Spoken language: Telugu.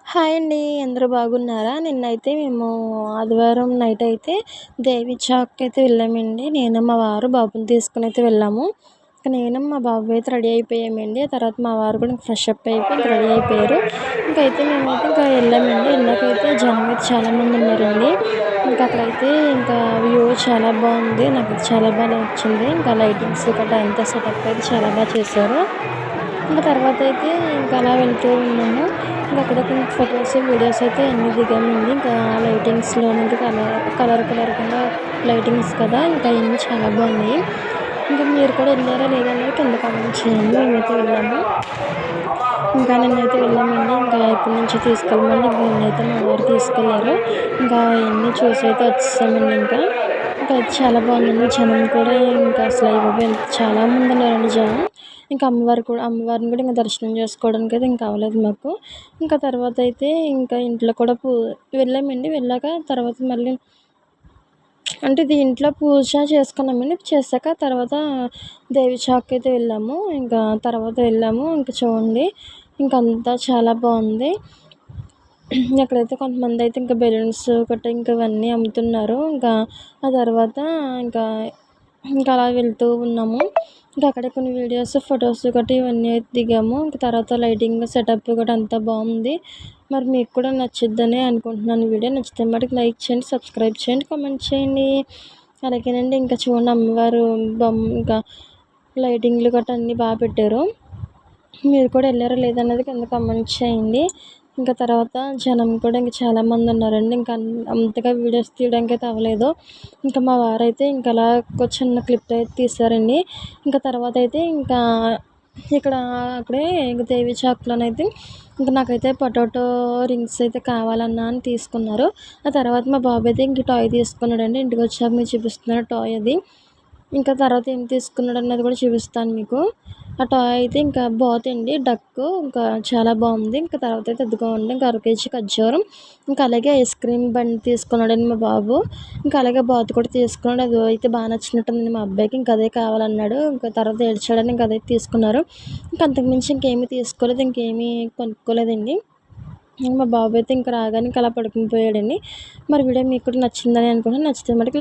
హాయ్ అండి. అందరూ బాగున్నారా? నిన్నైతే మేము ఆదివారం నైట్ అయితే దేవి చాక్‌కయితే వెళ్ళామండి. నేను, మా వారు బాబుని తీసుకొనైతే వెళ్ళాము. నేను, మా బాబు అయితే రెడీ అయిపోయామండి. ఆ తర్వాత మా వారు కూడా ఫ్రెష్ అప్ అయిపోయి ఇంక రెడీ అయిపోయారు. మేమైతే ఇంకా వెళ్ళామండి. వెళ్ళాకైతే జనం అయితే చాలామంది ఉన్నారండి. ఇంకా అక్కడైతే ఇంకా వ్యూ చాలా బాగుంది. నాకైతే చాలా బాగా నచ్చింది. ఇంకా లైటింగ్స్ గట్రా అంతా సెటప్ అయితే చాలా బాగా చేశారు. ఇంకా తర్వాత అయితే ఇంకా అలా వెళ్తూ ఉన్నాము. ఇంకా అక్కడ కొన్ని ఫొటోస్, వీడియోస్ అయితే అన్నీ దిగామండి. ఇంకా లైటింగ్స్‌లో ఇంకా కలర్ కింద లైటింగ్స్ కదా! ఇంకా అయన్నీ చాలా బాగున్నాయి. ఇంకా మీరు కూడా వెళ్ళారా లేదా అనేది కింద కామెంట్ చేయండి. మేమైతే వెళ్ళాము. ఇంకా నిన్నైతే వెళ్ళామండి. ఇంకా ఇప్పటి నుంచి తీసుకెళ్ళమని ఇంకా నిన్నైతే మా వారు తీసుకెళ్లారు. ఇంకా అవన్నీ చూసి అయితే వచ్చేసామండి ఇంకా. ఇంకా అయితే చాలా బాగుందండి. జనం కూడా ఇంకా అసలు అయ్య బాబోయ్! చాలా మంది ఉన్నారండి జనం. ఇంకా అమ్మవారిని కూడా ఇంకా దర్శనం చేసుకోవడానికి అయితే ఇంకా అవ్వలేదు మాకు. ఇంకా తర్వాత అయితే ఇంకా ఇంట్లో కూడా వెళ్ళామండి. వెళ్ళాక తర్వాత మళ్ళీ అంటే ఇది ఇంట్లో పూజ చేసుకున్నామండి. చేశాక తర్వాత దేవి చాక్‌కి అయితే వెళ్ళాము. ఇంకా తర్వాత వెళ్ళాము. ఇంక చూడండి ఇంకంతా చాలా బాగుంది. అక్కడైతే కొంతమందయితే ఇంకా బెలూన్స్ గట్రా ఇంకా ఇవన్నీ అమ్ముతున్నారు. ఇంకా ఆ తర్వాత ఇంకా ఇంకా అలా వెళ్తూ ఉన్నాము. ఇంకా అక్కడే కొన్ని వీడియోస్, ఫొటోస్ గట్రా ఇవన్నీ అయితే దిగాము. ఇంకా తర్వాత లైటింగ్ సెటప్ కూడా అంతా బాగుంది. మరి మీకు కూడా నచ్చిద్దని అనుకుంటున్నాను. వీడియో నచ్చితే మటుకు లైక్ చేయండి, సబ్స్క్రైబ్ చేయండి, కామెంట్ చేయండి. అలాగేనండి ఇంకా చూడండి అమ్మవారు ఇంకా లైటింగ్లు గట్రా అన్నీ బాగా పెట్టారు. మీరు కూడా వెళ్ళారా లేదా అన్నది కింద కామెంట్ చేయండి. ఇంకా తర్వాత జనం కూడా ఇంకా చాలామంది ఉన్నారండి. ఇంకా అంతగా వీడియోస్ తీయడానికి అయితే అవ్వలేదు. ఇంకా మా వారైతే ఇంకా అలా ఒక చిన్న క్లిప్ అయితే తీశారండి. ఇంకా తర్వాత అయితే ఇంకా అక్కడే ఇంక దేవి చాక్‌లోనైతే ఇంక నాకైతే పొటాటో రింగ్స్ అయితే కావాలన్నా అని తీసుకున్నారు. ఆ తర్వాత మా బాబు అయితే ఇంక టాయ్ తీసుకున్నాడండి. ఇంటికొచ్చాక మీకు చూపిస్తున్నాను టాయ్ అది. ఇంకా తర్వాత ఏం తీసుకున్నాడు అన్నది కూడా చూపిస్తాను మీకు. ఆ టాయ్ అయితే ఇంకా బాతుదండి. డక్కు ఇంకా చాలా బాగుంది. ఇంకా తర్వాత అయితే అదిగోండి ఇంకా అర కేజీ ఖర్జూరం, ఇంకా అలాగే ఐస్ క్రీమ్ బండి తీసుకున్నాడండి మా బాబు. ఇంకా అలాగే బాతు కూడా తీసుకున్నాడు. అది అయితే బాగా నచ్చినట్టుంది మా అబ్బాయికి. ఇంకా అదే కావాలన్నాడు. ఇంకా తర్వాత ఏడ్చాడని ఇంకా అదైతే తీసుకున్నారు. ఇంకా అంతకుమించి ఇంకేమీ తీసుకోలేదు. ఇంకేమీ కొనుక్కోలేదండి. మా బాబు అయితే ఇంక రాగానే ఇంకా అలా పడుకుని పోయాడండి. మరి వీడియో మీకు కూడా నచ్చిందని అనుకుంటున్నాను. నచ్చితే మటుకు